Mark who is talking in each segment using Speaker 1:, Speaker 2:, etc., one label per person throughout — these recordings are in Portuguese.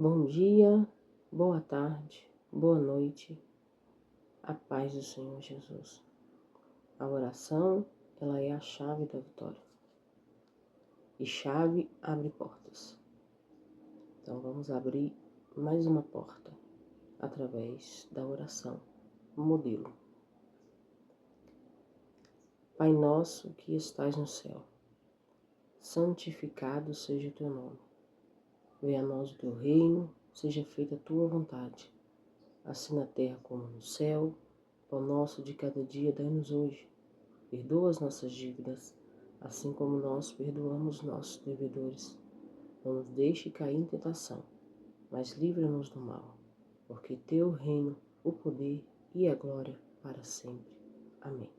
Speaker 1: Bom dia, boa tarde, boa noite, a paz do Senhor Jesus. A oração, ela é a chave da vitória. E chave abre portas. Então vamos abrir mais uma porta através da oração, modelo. Pai nosso que estais no céu, santificado seja o teu nome. Venha a nós o teu reino, seja feita a tua vontade, assim na terra como no céu. Pão nosso de cada dia dai-nos hoje. Perdoa as nossas dívidas, assim como nós perdoamos nossos devedores. Não nos deixe cair em tentação, mas livra-nos do mal, porque teu reino, o poder e a glória para sempre. Amém.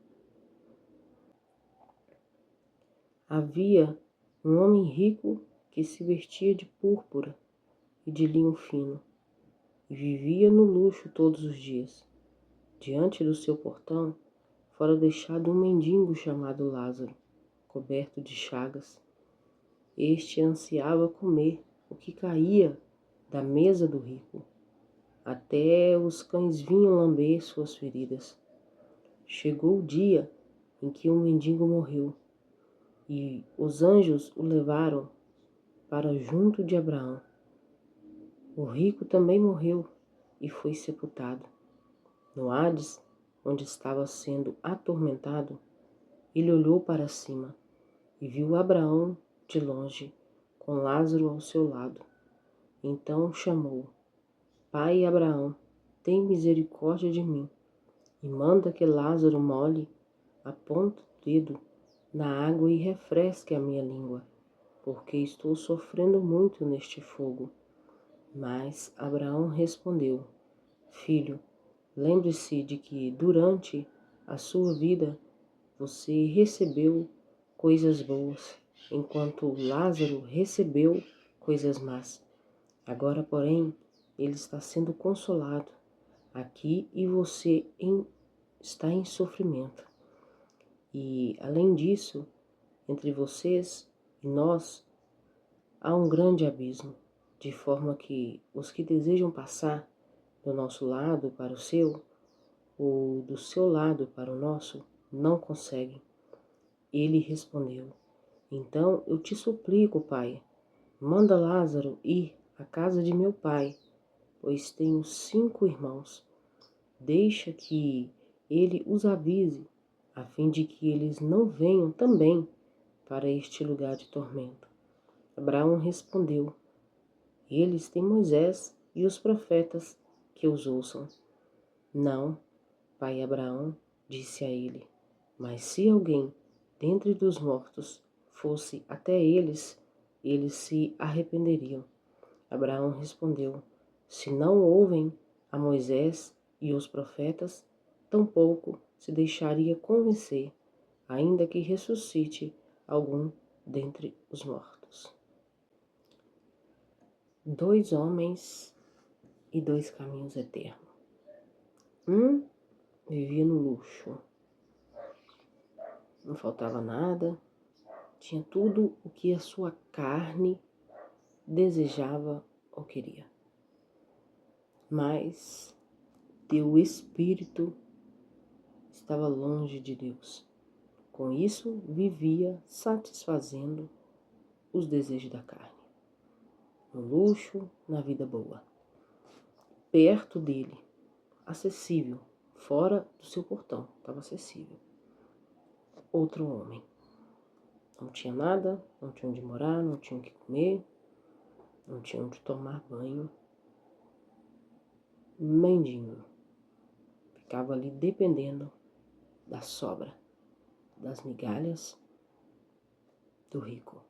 Speaker 1: Havia um homem rico que se vestia de púrpura e de linho fino, e vivia no luxo todos os dias. Diante do seu portão fora deixado um mendigo chamado Lázaro, coberto de chagas. Este ansiava comer o que caía da mesa do rico. Até os cães vinham lamber suas feridas. Chegou o dia em que o mendigo morreu, e os anjos o levaram para junto de Abraão. O rico também morreu e foi sepultado. No Hades, onde estava sendo atormentado, ele olhou para cima e viu Abraão de longe, com Lázaro ao seu lado. Então chamou: Pai Abraão, tem misericórdia de mim, e manda que Lázaro molhe a ponta do dedo na água e refresque a minha língua, porque estou sofrendo muito neste fogo. Mas Abraão respondeu: Filho, lembre-se de que durante a sua vida você recebeu coisas boas, enquanto Lázaro recebeu coisas más. Agora, porém, ele está sendo consolado aqui e você está em sofrimento. E, além disso, entre vocês e nós há um grande abismo, de forma que os que desejam passar do nosso lado para o seu, ou do seu lado para o nosso, não conseguem. Ele respondeu: Então eu te suplico, Pai, manda Lázaro ir à casa de meu pai, pois tenho 5 irmãos. Deixa que ele os avise, a fim de que eles não venham também para este lugar de tormento. Abraão respondeu: Eles têm Moisés e os profetas, que os ouçam. Não, pai Abraão, disse a ele, mas se alguém dentre dos mortos fosse até eles, eles se arrependeriam. Abraão respondeu: Se não ouvem a Moisés e os profetas, tampouco se deixaria convencer, ainda que ressuscite algum dentre os mortos. 2 homens e 2 caminhos eternos. Um vivia no luxo, não faltava nada, tinha tudo o que a sua carne desejava ou queria. Mas teu espírito estava longe de Deus. Com isso, vivia satisfazendo os desejos da carne, no luxo, na vida boa. Perto dele, acessível, fora do seu portão, estava acessível. Outro homem. Não tinha nada, não tinha onde morar, não tinha o que comer, não tinha onde tomar banho. Mendigo. Ficava ali dependendo da sobra, das migalhas do rico.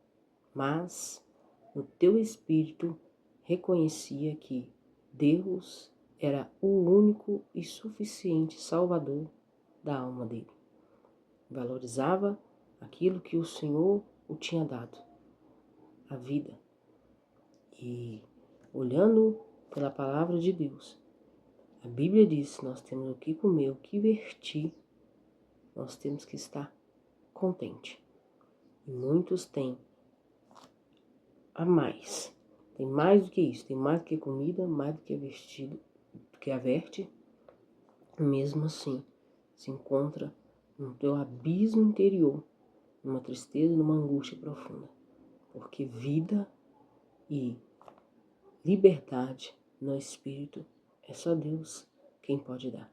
Speaker 1: Mas no teu espírito reconhecia que Deus era o único e suficiente Salvador da alma dele. Valorizava aquilo que o Senhor o tinha dado, a vida. E olhando pela palavra de Deus, a Bíblia diz que nós temos o que comer, o que vestir, nós temos que estar contente. E muitos têm a mais, Tem mais do que isso, tem mais do que comida, mais do que vestido, do que a veste. Mesmo assim, se encontra no teu abismo interior, numa tristeza, numa angústia profunda. Porque vida e liberdade no espírito é só Deus quem pode dar.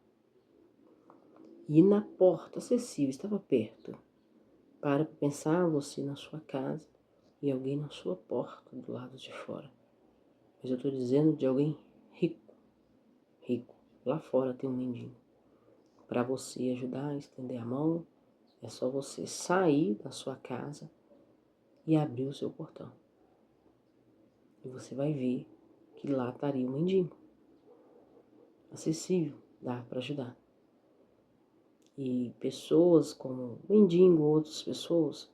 Speaker 1: E na porta acessível, estava perto. Para pensar você na sua casa e alguém na sua porta do lado de fora. Mas eu estou dizendo de alguém rico, rico. Lá fora tem um mendigo. Para você ajudar a estender a mão, é só você sair da sua casa e abrir o seu portão. E você vai ver que lá estaria um mendigo. Acessível, dá para ajudar. E pessoas como mendigo ou outras pessoas,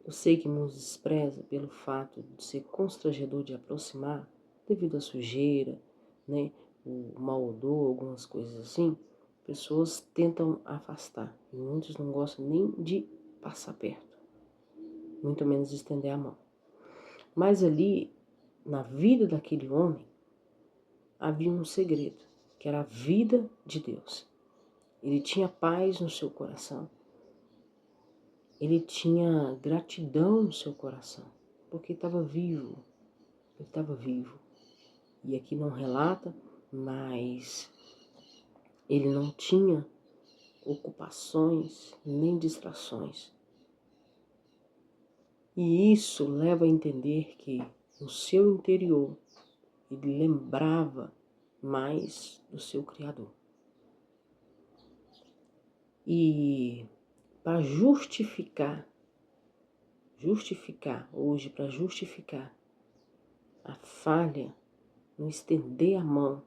Speaker 1: eu sei que nos despreza pelo fato de ser constrangedor de aproximar, devido à sujeira, né, o mau odor, algumas coisas assim, pessoas tentam afastar. E muitos não gostam nem de passar perto, muito menos de estender a mão. Mas ali, na vida daquele homem, havia um segredo, que era a vida de Deus. Ele tinha paz no seu coração. Ele tinha gratidão no seu coração, porque estava vivo. Ele estava vivo. E aqui não relata, mas ele não tinha ocupações nem distrações. E isso leva a entender que no seu interior ele lembrava mais do seu Criador. E para justificar a falha no estender a mão,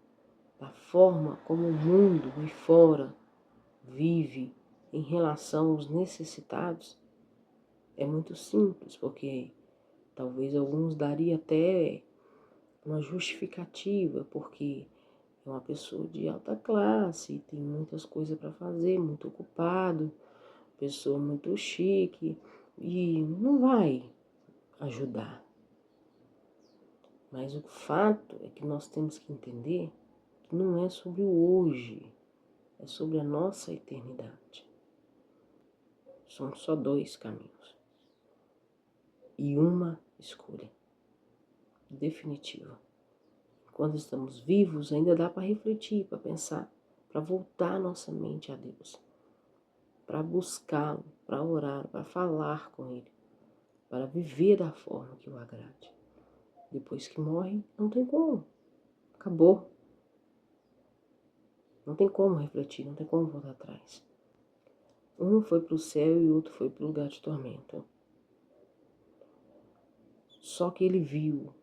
Speaker 1: da forma como o mundo aí fora vive em relação aos necessitados, é muito simples, porque talvez alguns daria até uma justificativa, porque é uma pessoa de alta classe, tem muitas coisas para fazer, muito ocupado, pessoa muito chique, e não vai ajudar. Mas o fato é que nós temos que entender que não é sobre o hoje, é sobre a nossa eternidade. São só dois caminhos e uma escolha definitiva. Quando estamos vivos, ainda dá para refletir, para pensar, para voltar nossa mente a Deus, para buscá-lo, para orar, para falar com Ele, para viver da forma que o agrade. Depois que morre, não tem como, acabou. Não tem como refletir, não tem como voltar atrás. Um foi para o céu e o outro foi para o lugar de tormento. Só que ele viu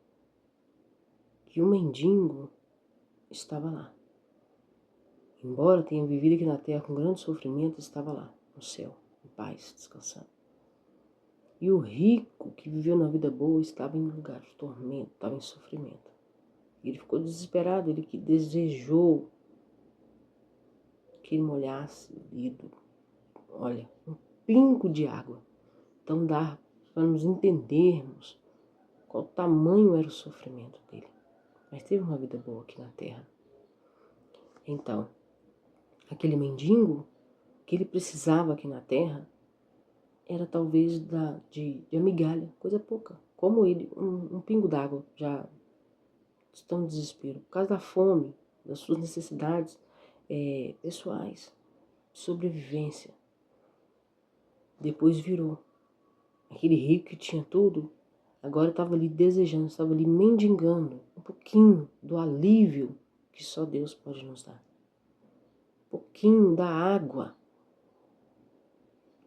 Speaker 1: que o mendigo estava lá. Embora tenha vivido aqui na terra com grande sofrimento, estava lá, no céu, em paz, descansando. E o rico que viveu na vida boa estava em lugar de tormento, estava em sofrimento. E ele ficou desesperado, ele que desejou que ele molhasse olha, um pingo de água. Então dá para nos entendermos qual tamanho era o sofrimento dele. Mas teve uma vida boa aqui na terra. Então, aquele mendigo que ele precisava aqui na terra era talvez de migalha, coisa pouca. Como ele, um pingo d'água já estão em desespero. Por causa da fome, das suas necessidades pessoais, de sobrevivência. Depois virou. Aquele rico que tinha tudo, agora estava ali desejando, estava ali mendigando um pouquinho do alívio que só Deus pode nos dar. Um pouquinho da água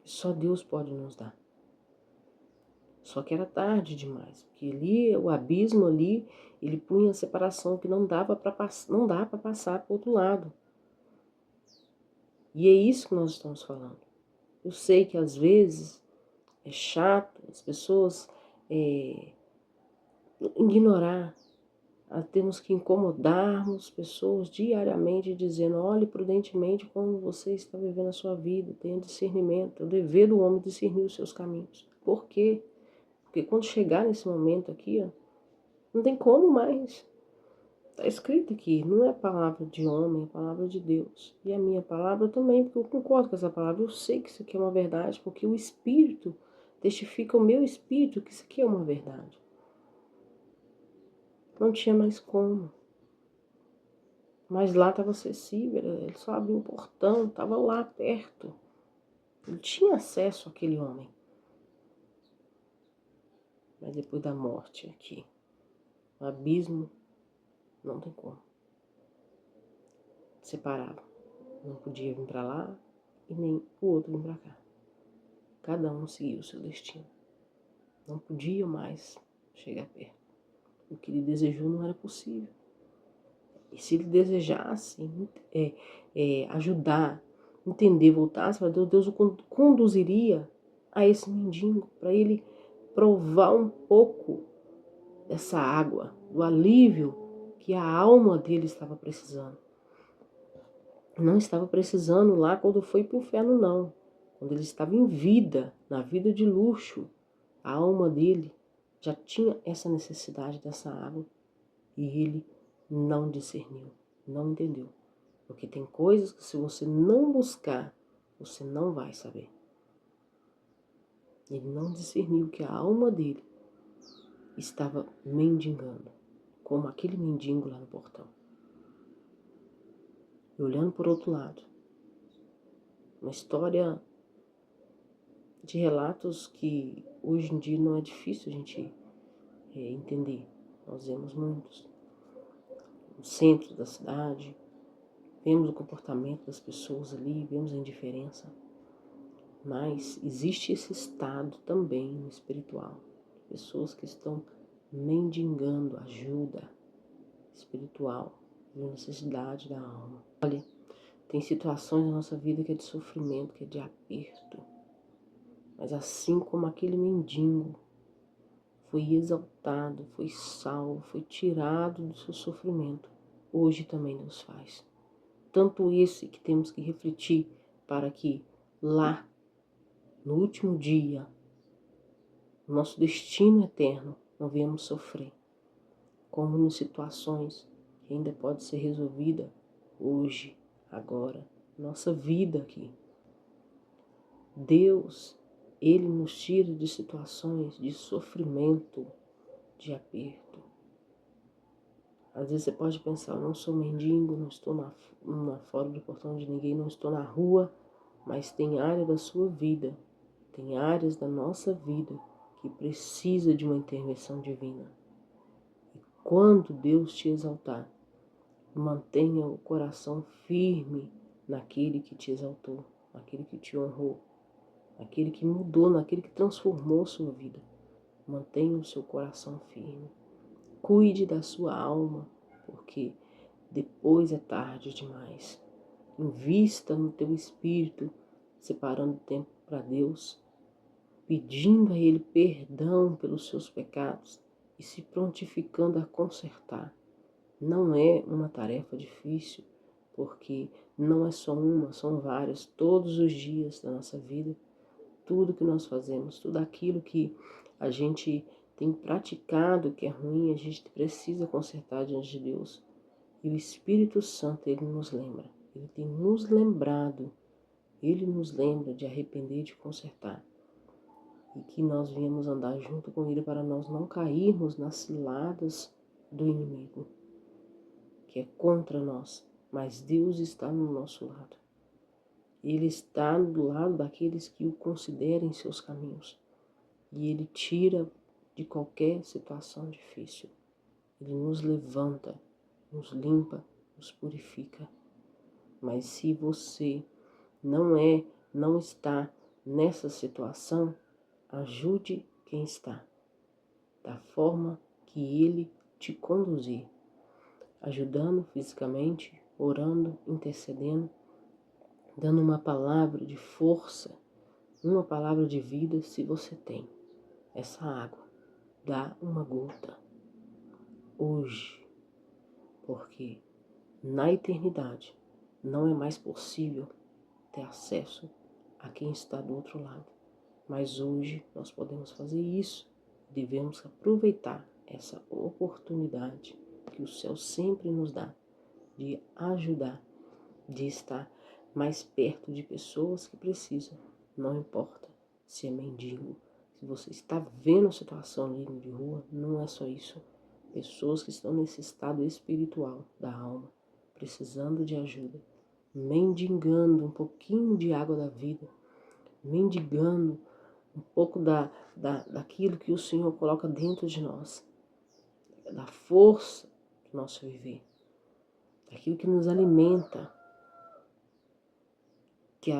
Speaker 1: que só Deus pode nos dar. Só que era tarde demais, porque ali, o abismo ali, ele punha a separação que não dá para passar para o outro lado. E é isso que nós estamos falando. Eu sei que às vezes é chato as pessoas ignorar, temos que incomodarmos pessoas diariamente dizendo, olhe prudentemente como você está vivendo a sua vida, tenha discernimento, é o dever do homem discernir os seus caminhos. Por quê? Porque quando chegar nesse momento aqui, Não tem como mais. Está escrito aqui, não é palavra de homem, é palavra de Deus. E a minha palavra também, porque eu concordo com essa palavra. Eu sei que isso aqui é uma verdade, porque o Espírito testifica o meu Espírito que isso aqui é uma verdade. Não tinha mais como. Mas lá estava acessível, ele só abriu o portão, estava lá perto. Ele tinha acesso àquele homem. Mas depois da morte aqui, o abismo não tem como. Separava. Não podia vir para lá e nem o outro vir para cá. Cada um seguiu o seu destino. Não podia mais chegar perto. O que ele desejou não era possível. E se ele desejasse ajudar, entender, voltasse para Deus, Deus o conduziria a esse mendigo, para ele provar um pouco dessa água, do alívio que a alma dele estava precisando. Não estava precisando lá quando foi para o inferno, não. Quando ele estava em vida, na vida de luxo, a alma dele já tinha essa necessidade dessa água e ele não discerniu, não entendeu. Porque tem coisas que se você não buscar, você não vai saber. Ele não discerniu que a alma dele estava mendigando, como aquele mendigo lá no portão. E olhando por outro lado, uma história de relatos que hoje em dia não é difícil a gente entender. Nós vemos muitos no centro da cidade, vemos o comportamento das pessoas ali, vemos a indiferença. Mas existe esse estado também no espiritual. Pessoas que estão mendigando ajuda espiritual, de necessidade da alma. Olha, tem situações na nossa vida que é de sofrimento, que é de aperto. Mas assim como aquele mendigo foi exaltado, foi salvo, foi tirado do seu sofrimento, hoje também Deus faz. Tanto esse que temos que refletir para que lá, no último dia, nosso destino eterno, não venhamos sofrer, como em situações que ainda pode ser resolvida hoje, agora, nossa vida aqui. Deus, Ele nos tira de situações de sofrimento, de aperto. Às vezes você pode pensar, eu não sou mendigo, não estou fora do portão de ninguém, não estou na rua, mas tem área da sua vida, tem áreas da nossa vida que precisa de uma intervenção divina. E quando Deus te exaltar, mantenha o coração firme naquele que te exaltou, naquele que te honrou, naquele que mudou, naquele que transformou sua vida. Mantenha o seu coração firme. Cuide da sua alma, porque depois é tarde demais. Invista no teu espírito, separando tempo para Deus, pedindo a Ele perdão pelos seus pecados e se prontificando a consertar. Não é uma tarefa difícil, porque não é só uma, são várias, todos os dias da nossa vida. Tudo que nós fazemos, tudo aquilo que a gente tem praticado que é ruim, a gente precisa consertar diante de Deus. E o Espírito Santo, Ele nos lembra, Ele tem nos lembrado, Ele nos lembra de arrepender e de consertar. E que nós viemos andar junto com Ele para nós não cairmos nas ciladas do inimigo, que é contra nós, mas Deus está no nosso lado. Ele está do lado daqueles que o considerem seus caminhos. E Ele tira de qualquer situação difícil. Ele nos levanta, nos limpa, nos purifica. Mas se você não está nessa situação, ajude quem está, da forma que Ele te conduzir. Ajudando fisicamente, orando, intercedendo, dando uma palavra de força, uma palavra de vida, se você tem essa água. Dá uma gota hoje, porque na eternidade não é mais possível ter acesso a quem está do outro lado. Mas hoje nós podemos fazer isso, devemos aproveitar essa oportunidade que o céu sempre nos dá de ajudar, de estar mais perto de pessoas que precisam. Não importa se é mendigo, se você está vendo a situação ali de rua, não é só isso. Pessoas que estão nesse estado espiritual da alma, precisando de ajuda, mendigando um pouquinho de água da vida, mendigando um pouco daquilo que o Senhor coloca dentro de nós, da força do nosso viver, daquilo que nos alimenta, que é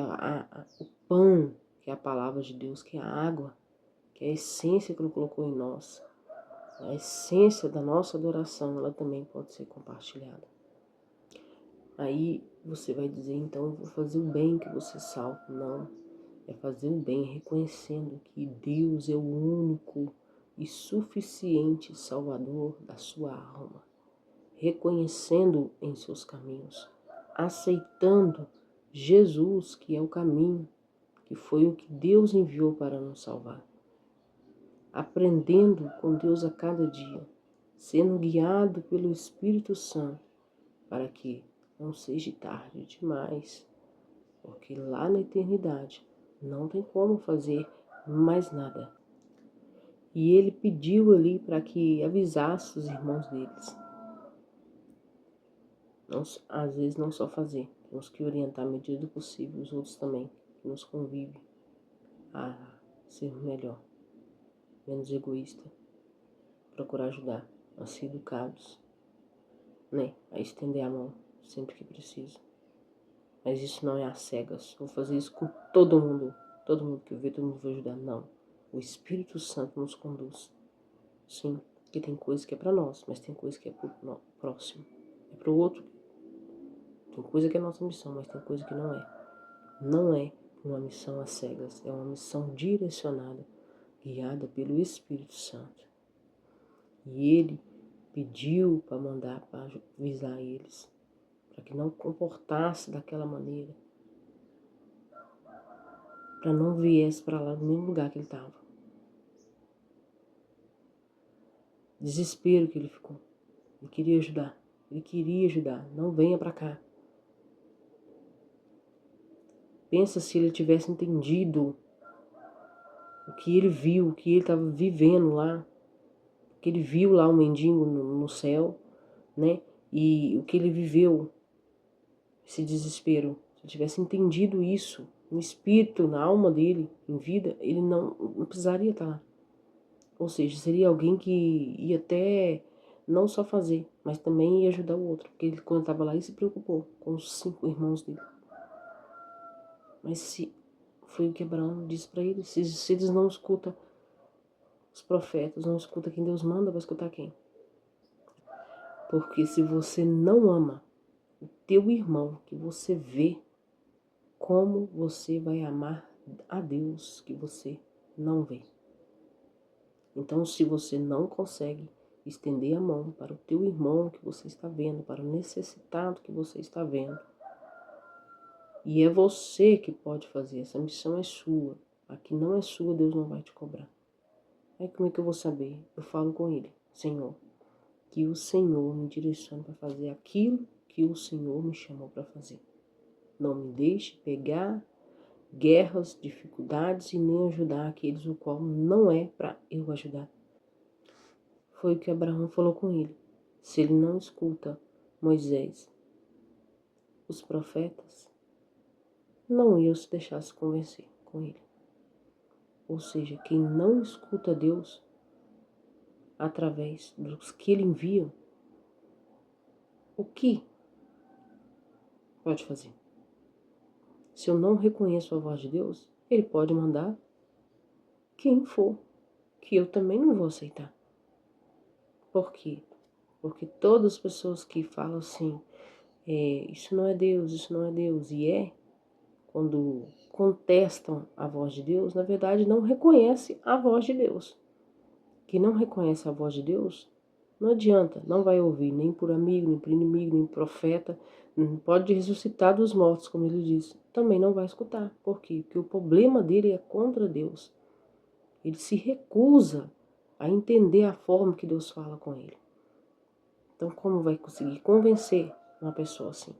Speaker 1: o pão, que é a palavra de Deus, que é a água, que é a essência que Ele colocou em nós. A essência da nossa adoração, ela também pode ser compartilhada. Aí você vai dizer, então, eu vou fazer o bem que você salva. Não, é fazer o bem reconhecendo que Deus é o único e suficiente Salvador da sua alma. Reconhecendo em seus caminhos, aceitando Jesus, que é o caminho, que foi o que Deus enviou para nos salvar. Aprendendo com Deus a cada dia, sendo guiado pelo Espírito Santo, para que não seja tarde demais, porque lá na eternidade não tem como fazer mais nada. E ele pediu ali para que avisasse os irmãos deles. Não, às vezes não só fazer, temos que orientar à medida do possível os outros também, que nos convivem a ser melhor, menos egoísta, procurar ajudar, a ser educados, né? A estender a mão sempre que preciso. Mas isso não é às cegas, vou fazer isso com todo mundo que eu ver, todo mundo vai ajudar, não. O Espírito Santo nos conduz, sim, que tem coisa que é para nós, mas tem coisa que é para o próximo, é para o outro. Tem coisa que é nossa missão, mas tem coisa que não é. Não é uma missão às cegas, é uma missão direcionada, guiada pelo Espírito Santo. E ele pediu para mandar, para avisar eles, para que não comportasse daquela maneira, para não viesse para lá do mesmo lugar que ele estava. Desespero que ele ficou. Ele queria ajudar, não venha para cá. Pensa se ele tivesse entendido o que ele viu, o que ele estava vivendo lá, que ele viu lá um mendigo no céu, né? E o que ele viveu, esse desespero. Se ele tivesse entendido isso, no espírito, na alma dele, em vida, ele não precisaria estar lá. Ou seja, seria alguém que ia até não só fazer, mas também ia ajudar o outro. Porque ele, quando estava lá, ele se preocupou com os 5 irmãos dele. Mas se foi o que Abraão disse para eles, se eles não escutam os profetas, não escutam quem Deus manda, vai escutar quem? Porque se você não ama o teu irmão que você vê, como você vai amar a Deus que você não vê? Então, se você não consegue estender a mão para o teu irmão que você está vendo, para o necessitado que você está vendo, e é você que pode fazer, essa missão é sua, a que não é sua, Deus não vai te cobrar. Aí como é que eu vou saber? Eu falo com ele, Senhor, que o Senhor me direcione para fazer aquilo que o Senhor me chamou para fazer. Não me deixe pegar guerras, dificuldades e nem ajudar aqueles o qual não é para eu ajudar. Foi o que Abraão falou com ele. Se ele não escuta Moisés, os profetas, não ia se deixar se convencer com ele. Ou seja, quem não escuta Deus através dos que ele envia, o que pode fazer? Se eu não reconheço a voz de Deus, ele pode mandar quem for, que eu também não vou aceitar. Por quê? Porque todas as pessoas que falam assim, isso não é Deus, isso não é Deus, e quando contestam a voz de Deus, na verdade não reconhece a voz de Deus. Quem não reconhece a voz de Deus, não adianta, não vai ouvir nem por amigo, nem por inimigo, nem por profeta, não pode ressuscitar dos mortos, como ele disse, também não vai escutar. Por quê? Porque o problema dele é contra Deus. Ele se recusa a entender a forma que Deus fala com ele. Então, como vai conseguir convencer uma pessoa assim?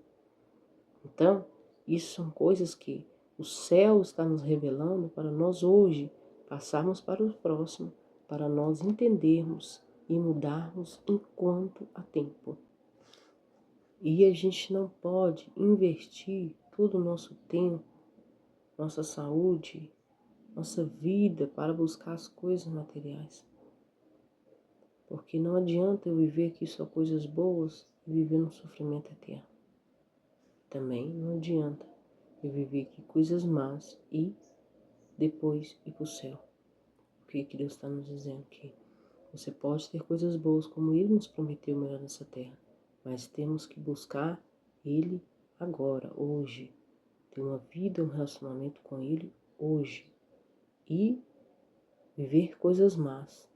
Speaker 1: Então, isso são coisas que o céu está nos revelando para nós hoje passarmos para o próximo, para nós entendermos e mudarmos enquanto há tempo. E a gente não pode investir todo o nosso tempo, nossa saúde, nossa vida para buscar as coisas materiais. Porque não adianta eu viver aqui só coisas boas e viver no sofrimento eterno. Também não adianta eu viver aqui coisas más e depois ir para o céu. O que Deus está nos dizendo aqui? Você pode ter coisas boas como Ele nos prometeu melhor nessa terra, mas temos que buscar Ele agora, hoje. Ter uma vida, um relacionamento com Ele hoje. E viver coisas más.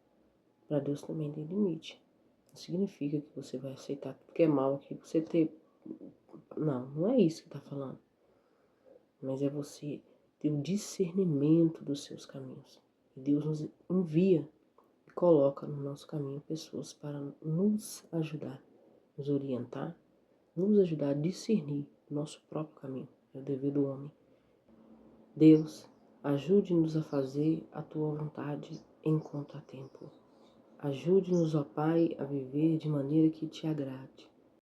Speaker 1: Para Deus também tem limite. Não significa que você vai aceitar tudo que é mal aqui, você ter... Não é isso que está falando. Mas é você ter o discernimento dos seus caminhos. E Deus nos envia e coloca no nosso caminho pessoas para nos ajudar, nos orientar, nos ajudar a discernir o nosso próprio caminho. É o dever do homem. Deus, ajude-nos a fazer a tua vontade enquanto há tempo. Ajude-nos, ó Pai, a viver de maneira que te agrade.